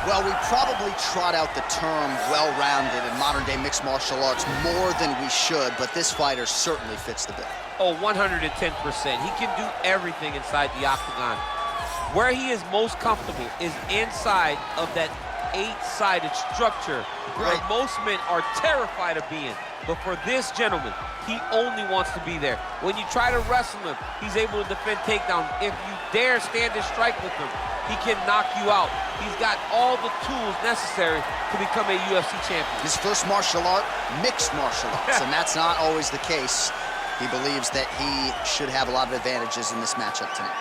Well, we probably trot out the term well-rounded in modern-day mixed martial arts more than we should, but this fighter certainly fits the bill. Oh, 110%. He can do everything inside the octagon. Where he is most comfortable is inside of that 8-sided structure where most men are terrified of being. But for this gentleman, he only wants to be there. When you try to wrestle him, he's able to defend takedowns. If you dare stand and strike with him, he can knock you out. He's got all the tools necessary to become a UFC champion. His first martial art, mixed martial arts, and that's not always the case. He believes that he should have a lot of advantages in this matchup tonight.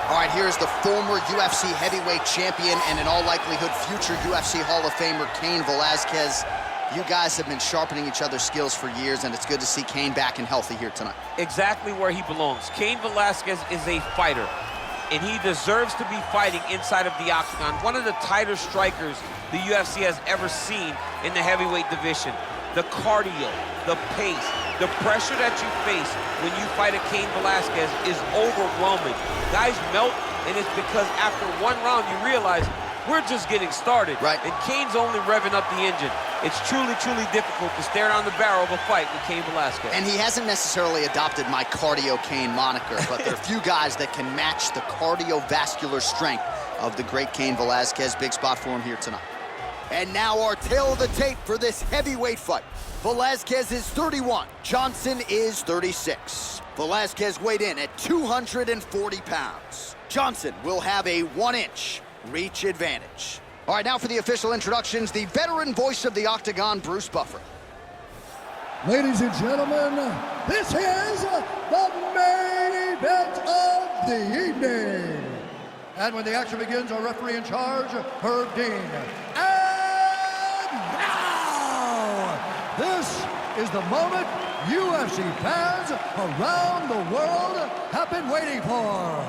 All right, here's the former UFC heavyweight champion and in all likelihood future UFC Hall of Famer, Кейн Веласкез. You guys have been sharpening each other's skills for years, and it's good to see Кейн back and healthy here tonight. Exactly where he belongs. Кейн Velаскез is a fighter, and he deserves to be fighting inside of the octagon. One of the tighter strikers the UFC has ever seen in the heavyweight division. The cardio, the pace, the pressure that you face when you fight a Кейн Velаскез is overwhelming. Guys melt, and it's because after one round you realize we're just getting started. Right. And Кейn's only revving up the engine. It's truly, truly difficult to stare down the barrel of a fight with Кейn Velаскез. And he hasn't necessarily adopted my Cardio Кейn moniker, but there are few guys that can match the cardiovascular strength of the great Кейн Velаскез. Big spot for him here tonight. And now our tail of the tape for this heavyweight fight. Velаскез is 31, Johnson is 36. Velаскез weighed in at 240 pounds. Johnson will have a 1-inch reach advantage. All right, now for the official introductions, the veteran voice of the octagon, Bruce Buffer. Ladies and gentlemen, this is the main event of the evening. And when the action begins, our referee in charge, Herb Dean. And now, this is the moment UFC fans around the world have been waiting for.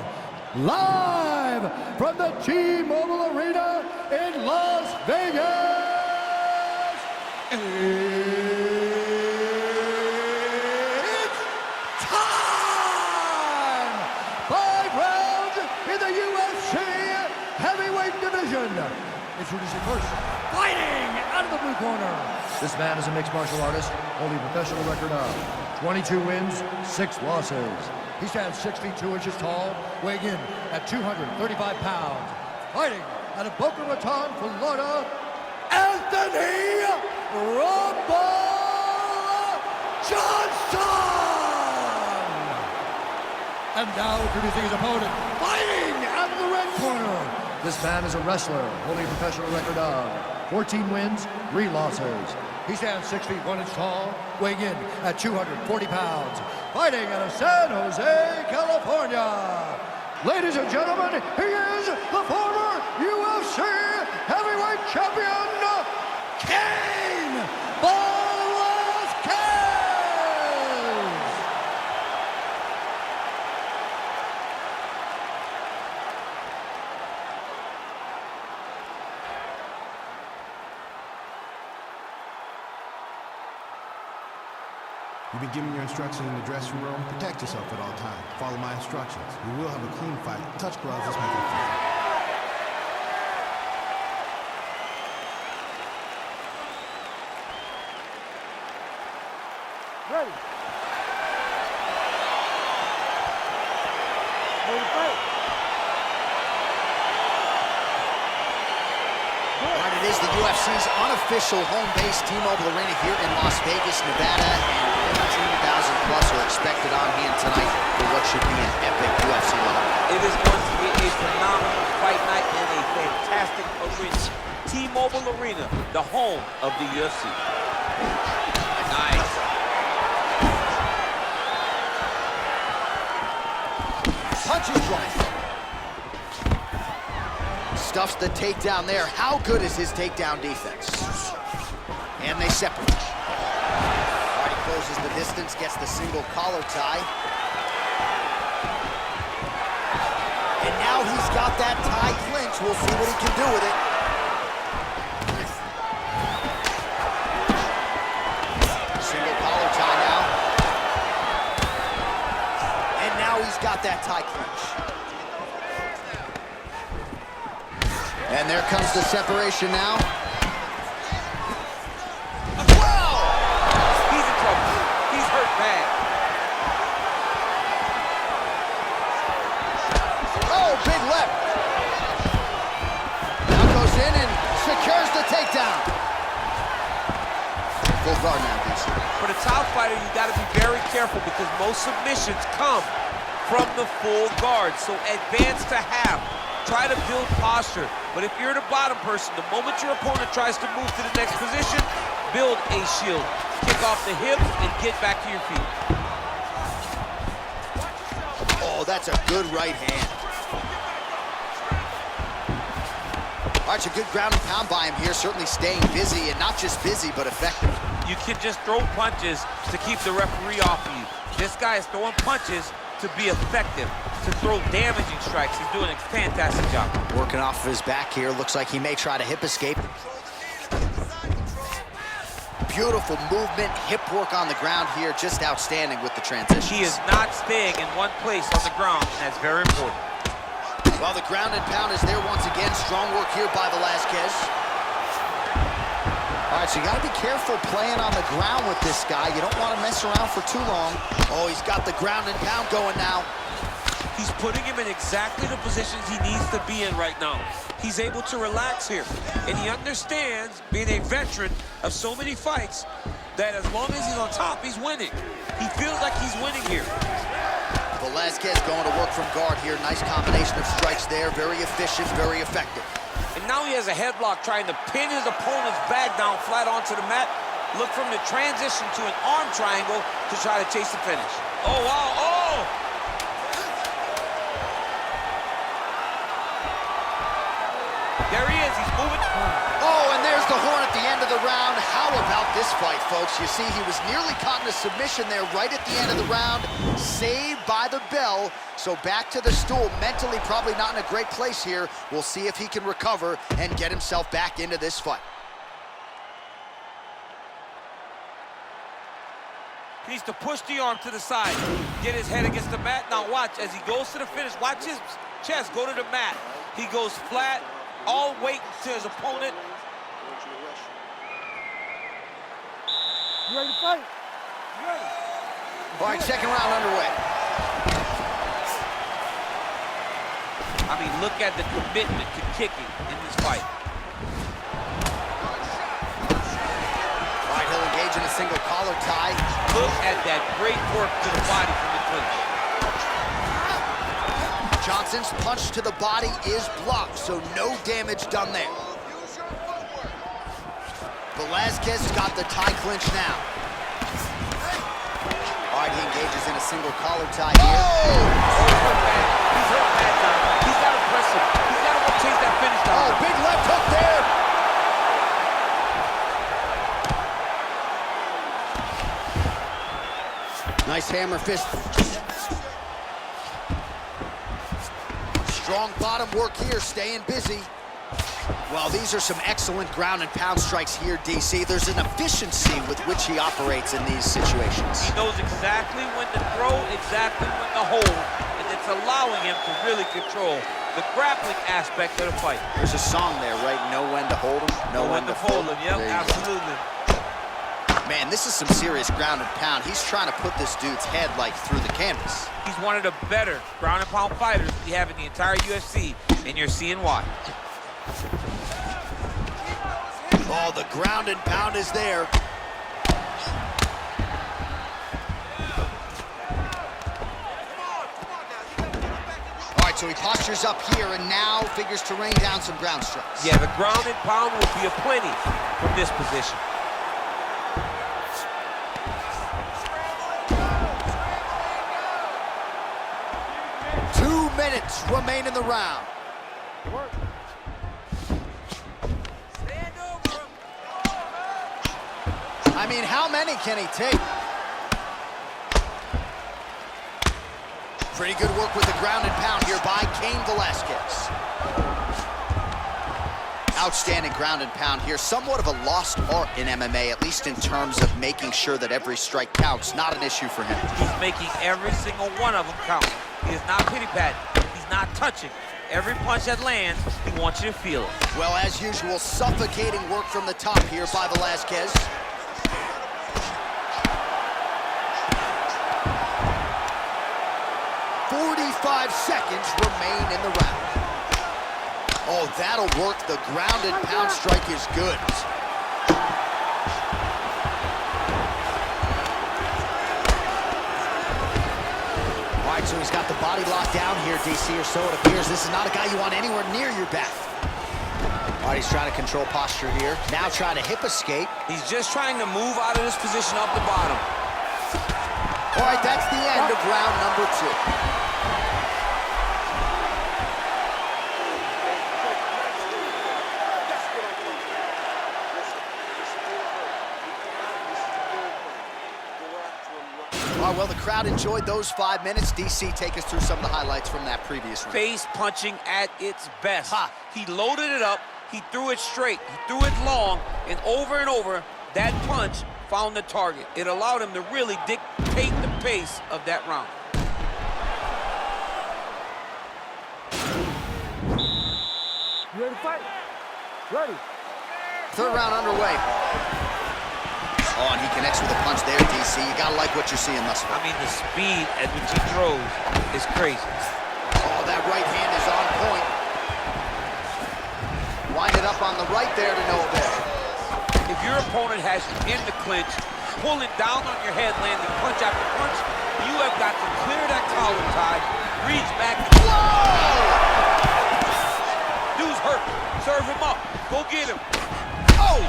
Live from the T-Mobile Arena in Las Vegas, it's time! 5 rounds in the UFC heavyweight division. Introducing first, fighting out of the blue corner. This man is a mixed martial artist, holding a professional record of 22 wins, 6 losses. He stands 6 feet 2 inches tall, weighing in at 235 pounds. Fighting out of Boca Raton, Florida, Энтони Johnson! And now introducing his opponent, fighting out of the red corner. This man is a wrestler, holding a professional record of 14 wins, 3 losses. He stands 6 feet 1 inch tall, weighing in at 240 pounds. Fighting out of San Jose, California. Ladies and gentlemen, he is the former UFC heavyweight champion, Кейн Velаскез! You've been given your instructions in the dressing room. Protect yourself at all times. Follow my instructions. We will have a clean fight. Touch gloves. Let's make it fun. Ready. Right, it is the UFC's unofficial home base, T-Mobile Arena here in Las Vegas, Nevada, and 15,000 plus are expected on hand tonight for what should be an epic UFC night. It is going to be a phenomenal fight night in a fantastic arena. T-Mobile Arena, the home of the UFC. Nice. Punches right. Stuffs the takedown there. How good is his takedown defense? And they separate. All right, he closes the distance, gets the single collar tie. And now he's got that tie clinch. We'll see what he can do with it. Single collar tie now. that tie clinch. And there comes the separation now. Whoa! He's in trouble. He's hurt bad. Oh, big left. Now goes in and secures the takedown. Full guard now, DC. For the top fighter, you got to be very careful because most submissions come from the full guard. So advance to half. Try to build posture. But if you're the bottom person, the moment your opponent tries to move to the next position, build a shield. Kick off the hips and get back to your feet. Oh, that's a good right hand. All right, it's a good ground and pound by him here, certainly staying busy, and not just busy, but effective. You can just throw punches to keep the referee off of you. This guy is throwing punches to be effective, to throw damaging strikes. He's doing a fantastic job. Working off of his back here. Looks like he may try to hip escape. Beautiful movement, hip work on the ground here. Just outstanding with the transitions. He is not staying in one place on the ground, and that's very important. Well, the ground and pound is there once again. Strong work here by Velazquez. All right, so you got to be careful playing on the ground with this guy. You don't want to mess around for too long. Oh, he's got the ground and pound going now. He's putting him in exactly the positions he needs to be in right now. He's able to relax here, and he understands, being a veteran of so many fights, that as long as he's on top, he's winning. He feels like he's winning here. Velazquez going to work from guard here. Nice combination of strikes there. Very efficient, very effective. And now he has a headlock trying to pin his opponent's back down flat onto the mat. Look from the transition to an arm triangle to try to chase the finish. Oh, wow, oh! There he is, he's moving. Oh, and there's the horn at the end of the round. How about this fight, folks? You see, he was nearly caught in a submission there right at the end of the round. Saved by the bell. So back to the stool. Mentally probably not in a great place here. We'll see if he can recover and get himself back into this fight. He needs to push the arm to the side. Get his head against the mat. Now watch, as he goes to the finish, watch his chest go to the mat. He goes flat, all weight to his opponent. You ready to fight? You ready? All right, second round underway. I mean, look at the commitment to kicking in this fight. All right, he'll engage in a single collar tie. Look at that great work to the body from the clinch. Johnson's punch to the body is blocked, so no damage done there. Velazquez got the tie clinch now. All right, he engages in a single collar tie here. Oh! He's hurt bad. He's hurt bad now. He's got to press him. He's got to go chase that finish down. Oh, big left hook there. Nice hammer fist. Strong bottom work here, staying busy. Well, these are some excellent ground and pound strikes here, DC. There's an efficiency with which he operates in these situations. He knows exactly when to throw, exactly when to hold, and it's allowing him to really control the grappling aspect of the fight. There's a song there, right? Know when to hold him, know when to fold him. Yep, There you go. absolutely. Man, this is some serious ground and pound. He's trying to put this dude's head, like, through the canvas. He's one of the better ground and pound fighters we have in the entire UFC, and you're seeing why. Oh, the ground and pound is there. All right, so he postures up here and now figures to rain down some ground strikes. Yeah, the ground and pound will be aplenty from this position. Minutes remain in the round. I mean, how many can he take? Pretty good work with the ground and pound here by Кейн Веласкез. Outstanding ground and pound here. Somewhat of a lost art in MMA, at least in terms of making sure that every strike counts. Not an issue for him. He's making every single one of them count. He is not pity-patting. He's not touching. Every punch that lands, he wants you to feel it. Well, as usual, suffocating work from the top here by Velazquez. "45 seconds remain in the round." Oh, that'll work. The grounded pound strike is good. All right, so he's got the body locked down here, DC, or so it appears. This is not a guy you want anywhere near your back. All right, he's trying to control posture here. Now trying to hip escape. He's just trying to move out of this position up the bottom. All right, that's the end of round number 2. All right, well, the crowd enjoyed those 5 minutes. DC, take us through some of the highlights from that previous round. Face punching at its best. Ha. He loaded it up, he threw it straight, he threw it long, and over, that punch found the target. It allowed him to really dictate the pace of that round. You ready to fight? Ready. 3rd round underway. Oh, and he connects with a punch there, DC. You gotta like what you're seeing thus far. I mean, the speed at which he throws is crazy. Oh, that right hand is on point. Wind it up on the right there to no avail. If your opponent has you in the clinch, pulling down on your head, landing punch after punch, you have got to clear that collar tie, reach back. Whoa! Dude's hurt. Serve him up. Go get him. Oh!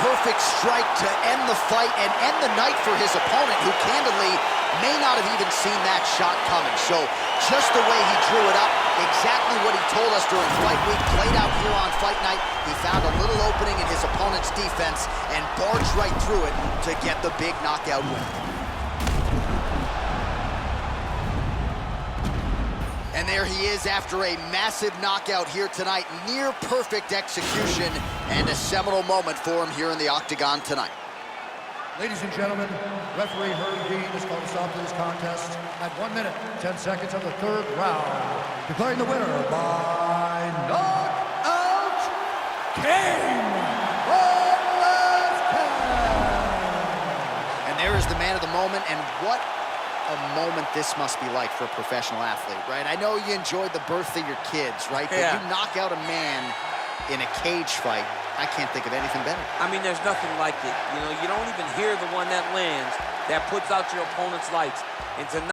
Perfect strike to end the fight and end the night for his opponent, who candidly may not have even seen that shot coming. So just the way he drew it up, exactly what he told us during fight week, played out here on fight night. He found a little opening in his opponent's defense and barged right through it to get the big knockout win. And there he is after a massive knockout here tonight. Near perfect execution and a seminal moment for him here in the octagon tonight. Ladies and gentlemen, referee Herb Dean has called a stop to this contest at 1 minute, 10 seconds of the 3rd round, declaring the winner by knockout, Кейн Веласкез. And there is the man of the moment, and what a moment this must be like for a professional athlete, right? I know you enjoyed the birth of your kids, right? But yeah, you knock out a man in a cage fight. I can't think of anything better. I mean, there's nothing like it. You know, you don't even hear the one that lands that puts out your opponent's lights. And tonight,